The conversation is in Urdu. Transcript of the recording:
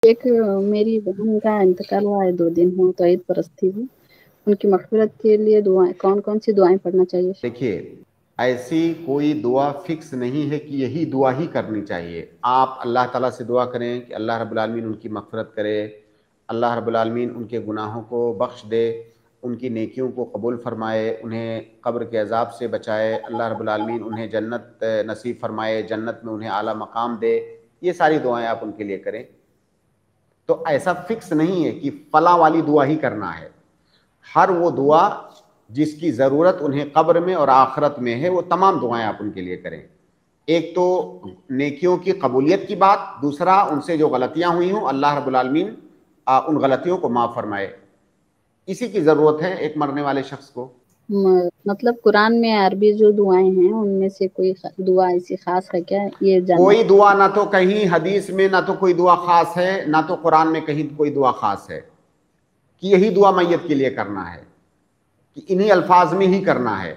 ایک میری بہن کا انتقال ہوا ہے 2 دن ہو تو عید پرست تھی وہ، ان کی مغفرت کے لیے دعائیں کون کون سی دعائیں پڑھنا چاہیے؟ دیکھیے ایسی کوئی دعا فکس نہیں ہے کہ یہی دعا ہی کرنی چاہیے. آپ اللہ تعالیٰ سے دعا کریں کہ اللہ رب العالمین ان کی مغفرت کرے، اللہ رب العالمین ان کے گناہوں کو بخش دے، ان کی نیکیوں کو قبول فرمائے، انہیں قبر کے عذاب سے بچائے، اللہ رب العالمین انہیں جنت نصیب فرمائے، جنت میں انہیں اعلیٰ مقام دے. یہ ساری دعائیں آپ ان کے لیے کریں. تو ایسا فکس نہیں ہے کہ فلاں والی دعا ہی کرنا ہے. ہر وہ دعا جس کی ضرورت انہیں قبر میں اور آخرت میں ہے وہ تمام دعائیں آپ ان کے لیے کریں. ایک تو نیکیوں کی قبولیت کی بات، دوسرا ان سے جو غلطیاں ہوئی ہوں اللہ رب العالمین ان غلطیوں کو معاف فرمائے. اسی کی ضرورت ہے ایک مرنے والے شخص کو. مطلب قرآن میں عربی جو دعائیں ہیں ان میں سے کوئی دعا ایسی خاص ہے کیا یہ جاننا؟ کوئی دعا نہ تو کہیں حدیث میں، نہ تو کوئی دعا خاص ہے، نہ تو قرآن میں کہیں کوئی دعا خاص ہے کہ یہی دعا میت کے لیے کرنا ہے، کہ انہی الفاظ میں ہی کرنا ہے.